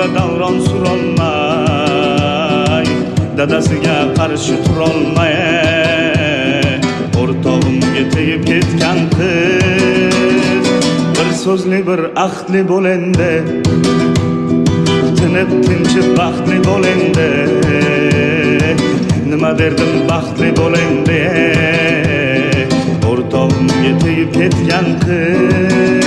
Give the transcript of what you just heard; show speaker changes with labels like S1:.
S1: yo'lda davron surolmay, dadasiga qarshi turolmay, o'rtog'imga tegib ketgan qiz. Bir so'zli bir ahdli bo'l endi, tinib tinchib baxtli bo'l endi. Nima derdim baxtli bo'l endi, o'rtog'imga tegib ketgan qiz.